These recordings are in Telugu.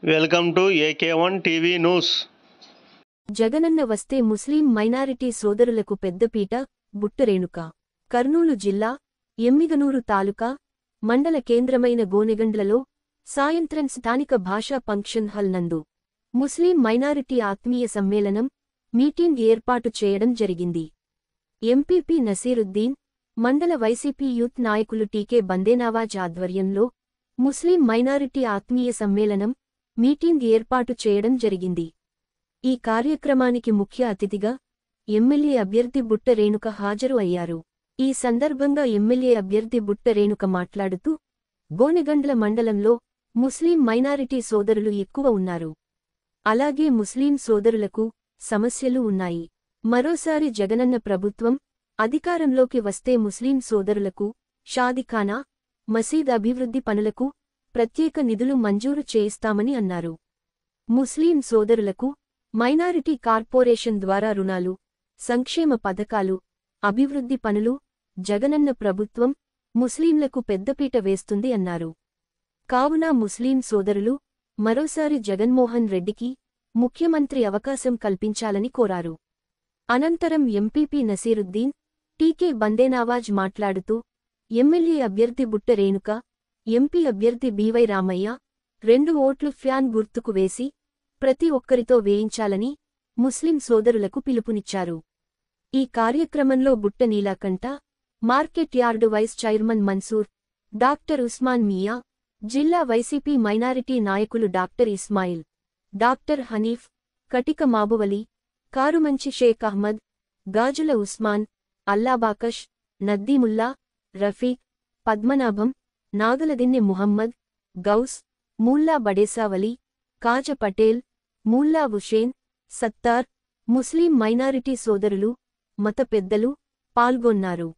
Welcome to AK1 TV news. Jagananna వస్తే ముస్లిం మైనారిటీ సోదరులకు పెద్దపీట. బుట్ట రేణుక. కర్నూలు జిల్లా ఎమ్మిగనూరు తాలూకా మండల కేంద్రమైన గోనెగండ్లలో సాయంత్రం స్థానిక భాషా ఫంక్షన్ హాల్ నందు ముస్లిం మైనారిటీ ఆత్మీయ సమ్మేళనం మీటింగ్ ఏర్పాటు చేయడం జరిగింది. ఎంపీపీ నసీరుద్దీన్, మండల వైసీపీ యూత్ నాయకులు టీకే బందేనవాజ్ ఆధ్వర్యంలో ముస్లిం మైనారిటీ ఆత్మీయ సమ్మేళనం మీటింగ్ ఏర్పాటు చేయడం జరిగింది. ఈ కార్యక్రమానికి ముఖ్య అతిథిగా ఎమ్మెల్యే అభ్యర్థి బుట్ట రేణుక హాజరు అయ్యారు. ఈ సందర్భంగా ఎమ్మెల్యే అభ్యర్థి బుట్ట రేణుక మాట్లాడుతూ, గోనెగండ్ల మండలంలో ముస్లిం మైనారిటీ సోదరులు ఎక్కువ ఉన్నారు. అలాగే ముస్లిం సోదరులకు సమస్యలు ఉన్నాయి. మరోసారి జగనన్న ప్రభుత్వం అధికారంలోకి వస్తే ముస్లిం సోదరులకు షాదిఖానా, మసీద్ అభివృద్ధి పనులకు ప్రత్యేక నిధులు మంజూరు చేయిస్తామని అన్నారు. ముస్లిం సోదరులకు మైనారిటీ కార్పొరేషన్ ద్వారా రుణాలు, సంక్షేమ పథకాలు, అభివృద్ధి పనులు జగనన్న ప్రభుత్వం ముస్లింలకు పెద్దపీట వేస్తుంది అన్నారు. కావున ముస్లిం సోదరులు మరోసారి జగన్మోహన్ రెడ్డికి ముఖ్యమంత్రి అవకాశం కల్పించాలని కోరారు. అనంతరం ఎంపీపీ నసీరుద్దీన్, టీకే బందేనవాజ్ మాట్లాడుతూ, ఎమ్మెల్యే అభ్యర్థి బుట్ట రేణుక, ఎంపీ అభ్యర్థి బీవై రామయ్య 2 ఓట్లు ఫ్యాన్ గుర్తుకు వేసి ప్రతి ఒక్కరితో వేయించాలని ముస్లిం సోదరులకు పిలుపునిచ్చారు. ఈ కార్యక్రమంలో Butta Neelakantha, market yard vice chairman Mansoor, doctor Usman Miya, జిల్లా వైసీపీ మైనారిటీ నాయకులు డాక్టర్ ఇస్మాయిల్, డాక్టర్ హనీఫ్, కటిక మాబువలి, కారుమంచి షేక్ అహ్మద్, గాజుల ఉస్మాన్, అల్లాబాకష్, నద్దీముల్లా, రఫీక్, పద్మనాభం, నాగలదిన్నె ముహమ్మద్, గౌస్, మూల్లా బడేసావలి, కాజ పటేల్, మూల్లా హుషేన్, సత్తార్, ముస్లిం మైనారిటీ సోదరులు, మత పెద్దలు పాల్గొన్నారు.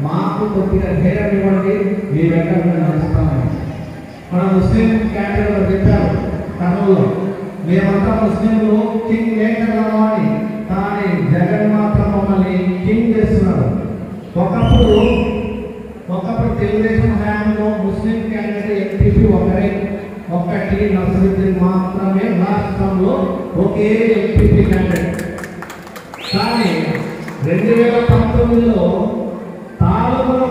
మాకు కొద్దిగా ధైర్యం ఇవ్వండి, మీ వెంట నడుస్తాము. మన ముస్లిం క్యాండిడేట్ చెప్పారు కర్నూలులో, మేమంతా ముస్లింలు కింగ్ మేకర్లను అని, కానీ జగన్ మాత్రం మమ్మల్ని కింగ్ చేస్తున్నారు. ఒకప్పుడు తెలుగుదేశం హయాంలో ముస్లిం క్యాండిడేట్ ఎంపీపీ ఒక్కటి నసరుద్దీన్ మాత్రమే రాష్ట్రంలో ఒకే ఎంపీపీ క్యాండిడేట్. కానీ 2019లో తాలూకులో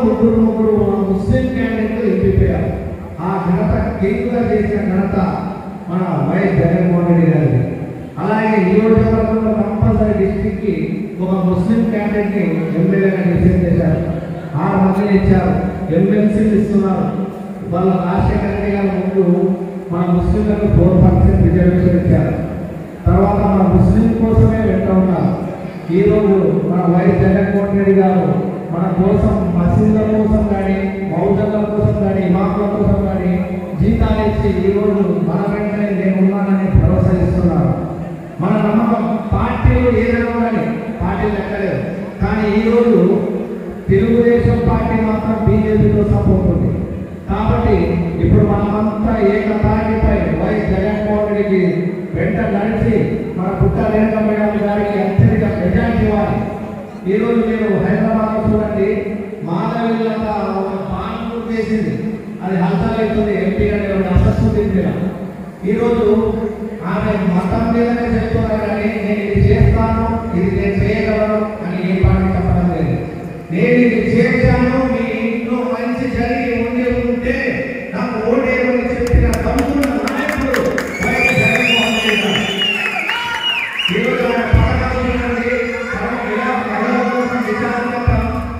ముగ్గురు ముస్లిం క్యాండిడేట్లు ఎంపిపోయారు. ఆ ఘనత కింగ్గా చేసిన ఘనత మన వైఎస్ జగన్మోహన్ రెడ్డి గారిది. అలాగే నియోజకవర్గంలో కంపల్సరీ డిస్ట్రిక్ట్ కి ఒక ముస్లిం క్యాండిడేట్ ని ఎమ్మెల్యేగా డిసైడ్ చేశారు. 6 మందిని ఇచ్చారు, ఎమ్మెల్సీలు ఇస్తున్నారు. వాళ్ళ రాజశేఖర రెడ్డి గారి ముందు మన ముస్లింలకు 4% రిజర్వేషన్ ఇచ్చారు. తర్వాత మన ముస్లిం కోసమే వెంట ఉన్నారు. ఈరోజు మన వైఎస్ జగన్మోహన్ రెడ్డి గారు మన కోసం మసీదుల కోసం కానీ, మౌజన్ల కోసం కానీ, ఇమాముల కోసం కానీ జీతాలు ఇచ్చి ఈరోజు మన వెంటనే నేను ఉన్నానని భరోసా ఇస్తున్నారు. మన నమ్మకం పార్టీలు ఏదైనా కానీ పార్టీలు ఎక్కలేదు, కానీ ఈరోజు తెలుగుదేశం పార్టీ మాత్రం బీజేపీతో సపోర్ట్ ఉంది. కాబట్టి ఇప్పుడు మనమంతా ఏకతాటిపై వైఎస్ జగన్మోహన్ రెడ్డికి వెంట నడిచి మన బుట్ట రేణుక మేడం గారికి అత్యధిక మెజార్టీ ఇవ్వాలి. ఈరోజు మీరు హైదరాబాద్ చూడండి, మాధవిల్లంతా ఒక పాన్ చేసింది, అది హల్చలవుతుంది. ఎంపీ గారు అసస్సుద్దిన ఈరోజు ఆమె మతం మీదనే చెప్తున్నారు, కానీ నేను ఇది చేస్తాను, ఇది నేను చేయగలను అని ఏ పార్టీ చెప్పడం లేదు. నేను ఇది చేశాను, మీ ఇంట్లో మంచి జరిగి ఉంటే నాకు ఓటేమని చెప్పిన తమ్ముడు నాయకుడు వైఎస్ జగన్మోహన్ రెడ్డి గారు. ఈరోజు ఆయన పథకాలు చూడండి,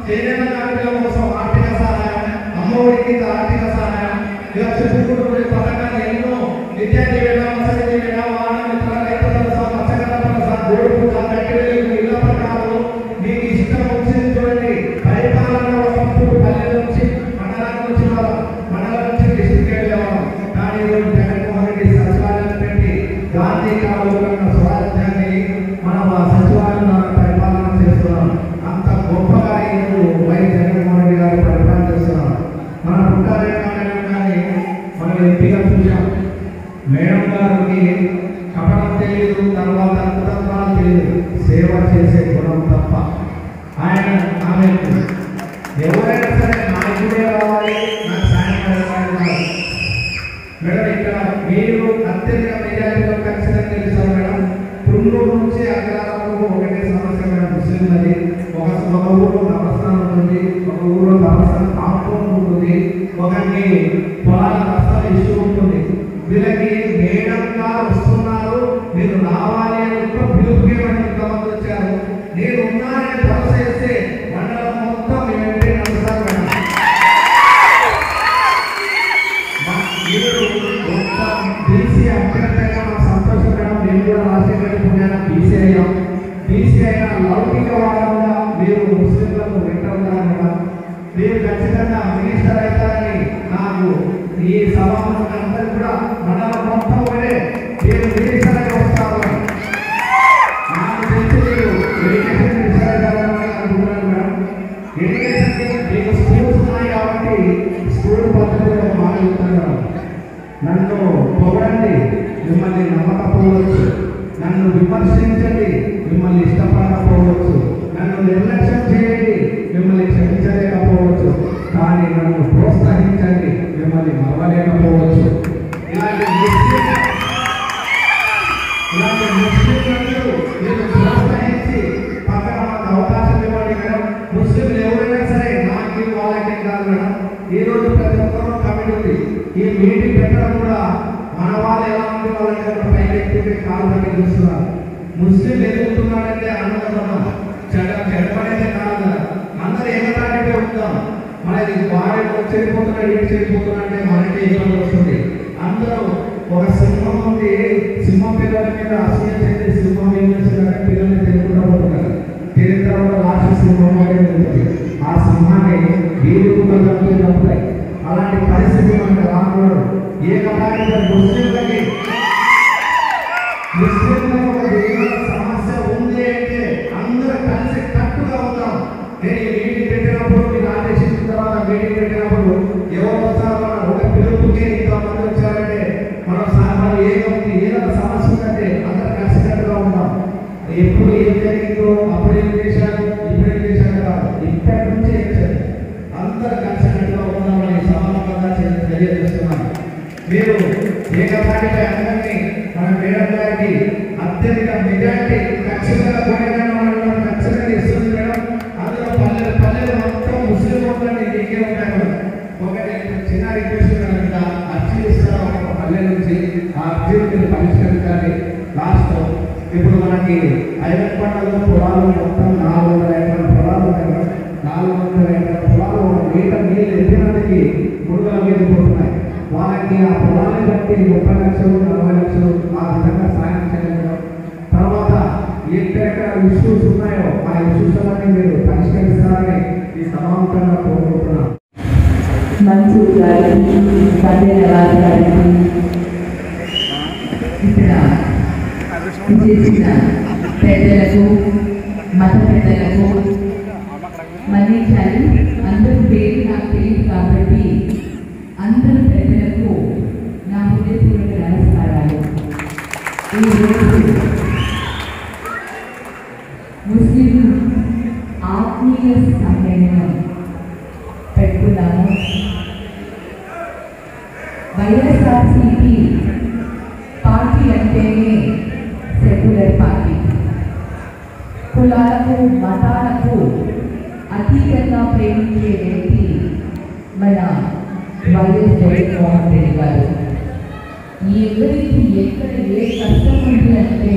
చేనేత కార్మికుల కోసం ఆర్థిక సహాయం, అమ్మఒడికి ఆర్థిక సహాయం, ఇలా చెప్పుకుంటూ పథకాలు ఎన్నో, విద్యా దీవెన, వసతి దీవెన, వాహన మిత్ర, రైతు భరోసా, మత్స్యకార భరోసా, గోడు పూజ, కట్టెలు, ఇళ్ల పథకాలు, మీకు ఇష్టం వచ్చింది చూడండి. పరిపాలన సంపూర్ణ పల్లెల నుంచి మండలానికి ఎంపీగా చూసాం. మేడం గారికి కపటం తెలియదు, తర్వాత కుటుంబాలు తెలియదు, సేవ చేసే గుణం తప్ప. ఆమెకు ఎవరైనా సరే నాయకుడే రావాలి, నాకు సాయం కావాలి. మేడం ఇక్కడ మీరు అత్యధిక మెజారిటీలో ఖచ్చితంగా తెలుసారు మేడం. పుల్లూరు నుంచి అగ్రహారంలో ఒకటే సమస్య మేడం, ముస్లింలది. ఒక ఊళ్ళో నమస్కారం ఉంటుంది, ఒక ఊళ్ళో నమస్కారం కాంపౌండ్ ఉంటుంది, ఒకరికి పొలాల నష్టాలు ఇష్యూ ఉంటుంది. వీళ్ళకి మేడం గారు వస్తున్నారు, మీరు రావాలి అని పిలుపుకే ఎంతమంది వచ్చారు. నేను ఉన్నానని భరోసా చేస్తే మండలం మొత్తం వెంటనే నడుస్తారు మేడం. బీసీ అభ్యర్థిగా నాకు సంతోషం మేడం. నేను కూడా రాజశేఖర బీసీ అయ్యాం. బీసీ అయిన లౌకికవాదంగా మీరు ముస్లింలకు వెంట ఉన్నారు మేడం. మీరు ఖచ్చితంగా మినిస్టర్ అవుతారని నాకు ఈ సభాముఖందరూ కూడా మండలం మొత్తం ఒకటే మీరు మినిస్టర్ అయి వస్తారు. నాకు తెలిసి మీరు ఎడ్యుకేషన్ మినిస్టర్ అవుతారని అనుకుంటున్నాను మేడం. ఎడ్యుకేషన్ మీకు స్కూల్స్ ఉన్నాయి కాబట్టి స్కూల్ పద్ధతిలో మాట్లాడుతున్నారు. నన్ను పొగడండి, మిమ్మల్ని నమ్మకపోవచ్చు. నన్ను విమర్శించండి, మిమ్మల్ని ఇష్టపడకపోవచ్చు. నన్ను నిర్లక్ష్యం చేయండి, మిమ్మల్ని క్షమించలేకపోవచ్చు. కానీ నన్ను ప్రోత్సహించండి, మిమ్మల్ని మరవలేకపోవచ్చు. ఇలాంటి ముస్లింలందరూ మీరు ప్రోత్సహించి పక్కన మాకు అవకాశం ఇవ్వండి మేడం. ముస్లింలు ఎవరైనా సరే నాకు వాళ్ళకి కాదు మేడం. ఈ రోజు ప్రతి ఒక్కరూ కమిటీ ఉంది. ఈ మీటింగ్ పెట్టడం కూడా మన వాళ్ళు ఎలా ఉంటే వాళ్ళకి పైకి కాలు పట్టి చూస్తున్నారు. ముస్లింలు ఎదుగుతున్నారంటే ఆనందపడడం చెడపడైతే కాదు కదా. అందరూ ఎగతాడితే ఉంటాం. మనది వారి చెడిపోతున్నాడు, ఏం చెడిపోతున్నా అంటే మనకే ఇబ్బంది వస్తుంది. అందరూ ఒక సింహం ఉంది, సింహం పిల్లల మీద అసూయ చెంది సింహం ఏం చేస్తున్నారంటే పిల్లల్ని తిరుగుతూ పోతున్నారు. తిరిగిన తర్వాత లాస్ట్ సింహం ఉంటుంది. ఆ సింహాన్ని వీరు తప్పుతాయి. అలాంటి పరిస్థితి మనకు రాకూడదు. ఏకతాటిగా ముస్లింలకు సమస్య ఉంది అంటే అందరూ కలిసి కట్టుగా ఉందాం. నేను ఈ మీటింగ్ పెట్టినప్పుడు మీరు ఆదేశించిన తర్వాత మీటింగ్ పెట్టినప్పుడు ఎవరు వస్తారో ఒక పిలుపుకి ఇంతమంది వచ్చారంటే మనం సామాన్లు ఏదవుతుంది, ఏదైనా సమస్య ఉందంటే అందరూ కలిసికట్టుగా ఉందాం. ఎప్పుడు ఏం జరిగిందో అప్పుడు ఏం చేశారు, ఇప్పుడు ఏం చేశారు కాదు, ఇప్పటి నుంచి ఏం చేయాలి, అందరూ కలిసికట్టుగా ఉందామని సమానంగా తెలియజేస్తున్నాను. మీరు ఏకతాటిగా అందరినీ మన మేడం గారికి అత్యధిక మెజార్టీ ఖచ్చితంగా కోరికలను ఖచ్చితంగా ఇస్తుంది మేడం. అందులో పల్లెలు మొత్తం ముస్లిం ఓట్లని నీకే ఉంటాయి మేడం. ఒకటి చిన్న రిక్వెస్ట్ కనుక అర్జీ ఇస్తారు ఒక పల్లె నుంచి, ఆ అర్జీని పరిష్కరించాలి. లాస్ట్ ఇప్పుడు మనకి ఐరన్పండలో పొలాలు మొత్తం 400 ఎకరాల పొలాలు ఉన్నాయి. 400 ఎకరాల పొలాలు లీటర్ నీళ్ళు ఎత్తినందుకు ముడుగల మీద పోతున్నాయి. వాళ్ళకి ఆ పొలాన్ని బట్టి 30 లక్షలు 40 లక్షలు ఆ విధంగా సాయం చేయడం. తర్వాత ఎక్కడెక్కడ ఇష్యూస్ ఉన్నాయో ఆ ఇష్యూస్ అన్ని మీరు పరిష్కరిస్తారని ఈ సమావేశంగా కోరుకుంటున్నాను. మన్సూర్ గారికి, సంజయ్ గారికి, ఇక్కడ చేసిన పెద్దలకు, మత పెద్దలకు మన్నించాలి. అందరూ పేరు నాకు తెలియదు కాబట్టి అందరూ పెద్దలకు నా హృదయపూర్వక నమస్కారాలు. ఈరోజు ముస్లిం ఆత్మీయ సమ్మేళనం పెట్టుకున్నాము. వైఎస్ఆర్సీపీ పార్టీ అంటేనే సెక్యులర్ పార్టీ. కులాలకు మతాలకు అతీతంగా ప్రేమించే వ్యక్తి మన వైఎస్ జగన్మోహన్ రెడ్డి గారు. ఎవరికి ఎక్కడ ఏ కష్టం ఉంది అంటే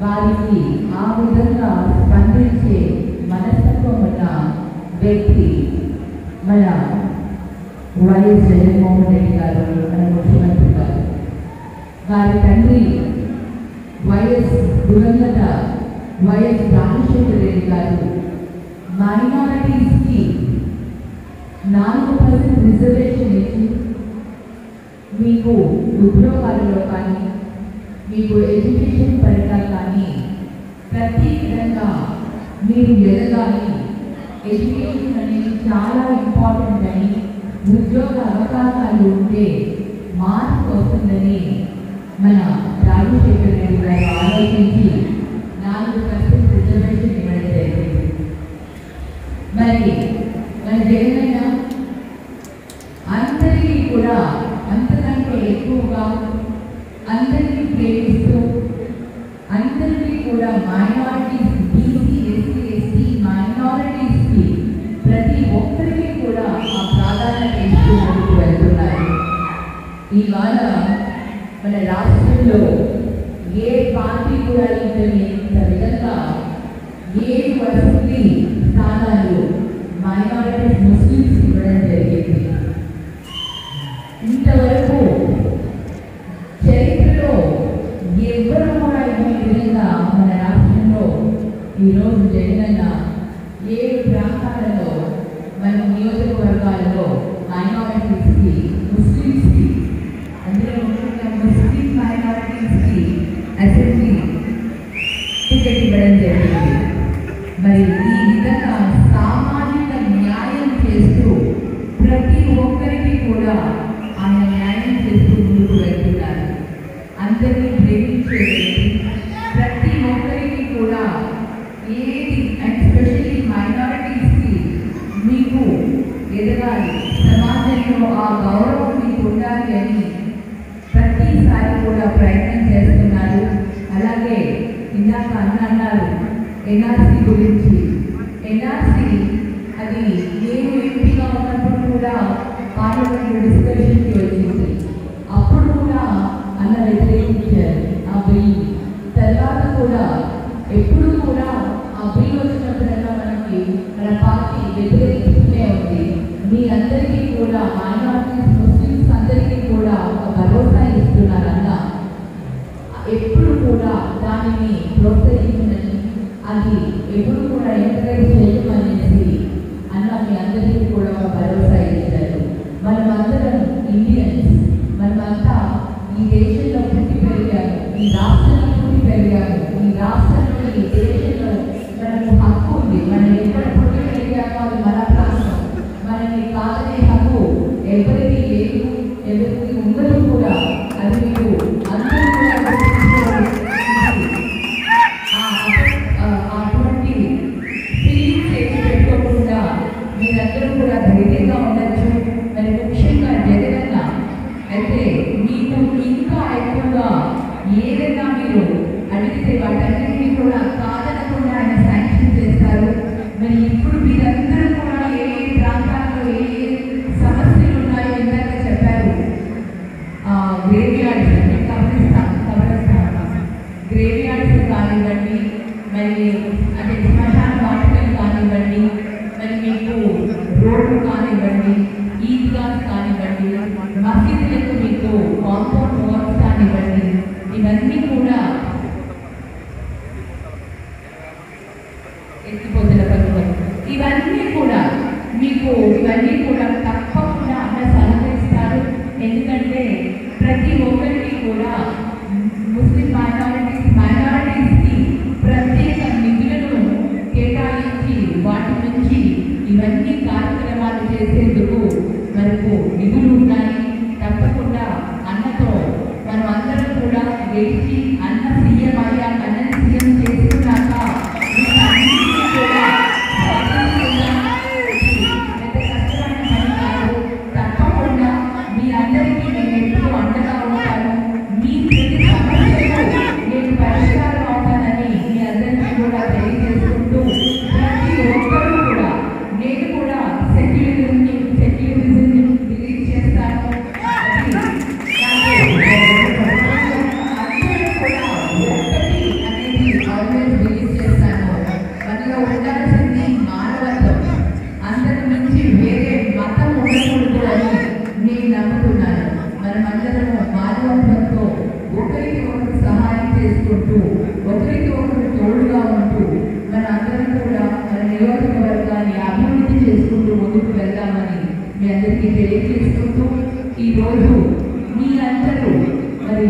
వారికి ఆ విధంగా స్పందించే మనస్తత్వం ఉన్న వ్యక్తి మన వైఎస్ జగన్మోహన్ రెడ్డి గారు, మన ముఖ్యమంత్రి గారు. వారి తండ్రి వైఎస్ దివంగత వైఎస్ రాజశేఖర రెడ్డి గారు మైనారిటీస్కి 4% రిజర్వేషన్ ఇచ్చి మీకు ఉద్యోగాలలో కానీ మీకు ఎడ్యుకేషన్ పరంగా కానీ ప్రతి విధంగా మీరు ఎదగాలి, ఎడ్యుకేషన్ అనేది చాలా ఇంపార్టెంట్ అని, ఉద్యోగ అవకాశాలు ఉంటే అవుతుందని మన రాజశేఖర్ రెడ్డి గారు ఆలోచించి 4% రిజర్వేషన్ ఇవ్వడం జరిగింది. మరి మన జగనన్న అందరికీ కూడా అంతకంటే ఎక్కువగా అందరినీ ప్రేమిస్తూ అందరికీ కూడా మైనారిటీస్, బీసీ, ఎస్సీ, ఎస్టీ మైనారిటీస్కి ప్రతి ఒక్కరికి కూడా ఆ ప్రాధాన్యత ఇస్తూ ముందుకు వెళ్తున్నారు. ఇవాళ మన రాష్ట్రంలో ఏ పార్టీ కూడా ఇంత విధంగా 7 అసెంబ్లీ స్థానాలు మైనారిటీస్, ముస్లిమ్స్ ఇవ్వడం జరిగింది. ఇంతవరకు చరిత్రలో ఎవరు కూడా ఇవ్వని విధంగా మన రాష్ట్రంలో ఈరోజు జగనన్న 7 ప్రాంతాలలో మన నియోజకవర్గాలలో మైనారిటీస్కి, ముస్లిమ్స్కి, అందులో ముఖ్యంగా ముస్లిం మైనారిటీస్కి అసెంబ్లీ టికెట్ ఇవ్వడం జరిగింది. మరి ఈ విధంగా సామాజిక న్యాయం చేస్తూ ప్రతి ఒక్కరికి కూడా ఆయన న్యాయం చేస్తూ ముందుకు వెళ్తున్నారు. అందరినీ ప్రేమించే వ్యక్తి, ప్రతి ఒక్కరికి కూడా ఏది అండ్ స్పెషల్లీ మైనారిటీస్కి మీకు ఎదగాలి, సమాజంలో ఆ గౌరవం మీకు ఉండాలి అని ప్రతిసారి కూడా ప్రయత్నం చేస్తున్నారు. అలాగే ఇందాక అన్నారు ఎన్ఆర్సీ గురించి. ఎన్ఆర్సీ అది నేను ఎంపీగా ఉన్నప్పుడు కూడా పార్లమెంట్ డిస్కషన్కి వచ్చింది. అప్పుడు కూడా అన్న వ్యతిరేకించారు ఆ బిల్. తర్వాత కూడా ఎప్పుడు కూడా ఆ బిల్ వచ్చినప్పుడల్లా మన పార్టీ వ్యతిరేకిస్తూనే ఉంది. మీ అందరికీ కూడా మైనారిటీస్, ముస్లిమ్స్ అందరికీ కూడా ఒక భరోసా ఇస్తున్నారన్న. ఎప్పుడు కూడా దానిని ప్రోత్సహించమని, అది ఎప్పుడు కూడా ఎంకరేజ్ చేయమనేసి అన్న మీ అందరికీ కూడా ఒక భరోసా ఇచ్చారు. మనమందరం ఇండియన్స్, మనమంతా ఈ దేశంలో పుట్టి పెరిగాము, ఈ రాష్ట్రంలో పుట్టి పెరిగాము. ఈ రాష్ట్రంలో, ఈ దేశంలో మనకు హక్కు ఉంది. మనం ఎక్కడ పుట్టి పెరిగామో అది మన ప్రాంతం. మనల్ని కాదనే హక్కు ఎవరికి లేదు, ఎవరికి ఉండదు కూడా. అది మీరు అందరూ కూడా అటువంటి ఫీలింగ్స్ ఏమి పెట్టుకోకుండా మీరందరూ కూడా ధైర్యంగా ఉండొచ్చు. మరి ముఖ్యంగా జగనన్న అయితే మీకు ఇంకా ఎక్కువగా ఏదైనా మీరు అడిగితే వాటన్నిటినీ కూడా కాదనకుండా ఆయన శాంక్షన్ చేస్తారు. మరి ఇప్పుడు మీరందరూ కూడా ఏ ప్రాంతాల్లో ఏ సమస్యలు ఉన్నాయో ఇందాక చెప్పారు. గ్రేవ్యార్డ్స్ అంటే గ్రేవ్యార్డ్స్ కానివ్వండి, మరి అంటే శ్మశాన వాటికలు కానివ్వండి, మరి మీకు రోడ్లు కానివ్వండి, ఈద్గాస్ కానివ్వండి, మసీదులకు మీకు కాంపౌండ్ వాల్స్ కానివ్వండి, ఇవన్నీ కూడా ఎత్తిపోతున్న పథకం, ఇవన్నీ కూడా మీకు ఇవన్నీ కూడా తప్పకుండా అన్న సహకరిస్తారు. ఎందుకంటే ప్రతి ఒక్కరికి కూడా ముస్లిం మైనారిటీస్కి ప్రత్యేక నిధులను కేటాయించి వాటి నుంచి ఇవన్నీ కార్యక్రమాలు చేసేందుకు మనకు నిధులు ఉన్నాయి. తప్పకుండా అన్నతో మనం అందరం కూడా గెలిచి అన్న సీఎం అయ్యాక, అన్న సీఎం చేసుకున్నాక కూడా పెద్ద కష్టమైన పని కాదు. తప్పకుండా మీ అందరికీ నేను ఎప్పుడూ అండగా ఉంటాను. మీ ప్రతి సమస్యకు నేను పరిష్కారం అవుతానని మీ అందరికీ కూడా తెలియజేసుకుంటూ, ప్రతి ఒక్కరూ కూడా నేను కూడా సెక్యులరిజంని బిలీవ్ చేస్తాను. అందరూ కూడా ఒక్కటి అనేది ఆల్వేస్ బిలీవ్ చేస్తాను. మనలో ఉండాల్సింది మానవత్వం. అందరి నుంచి వేరే మతం ఉండకూడదు అని నేను నమ్ముతున్నాను. మనమందరము మానవత్వంతో ఒకరికి ఒకరు సహాయం చేసుకుంటూ, ఒకరికి ఒకరు తోడుగా ఉంటూ, మన అందరం కూడా మన నియోజకవర్గాన్ని అభివృద్ధి చేసుకుంటూ ముందుకు వెళ్దామని మీ అందరికీ తెలియజేసుకుంటూ, ఈరోజు మీ అందరూ మరి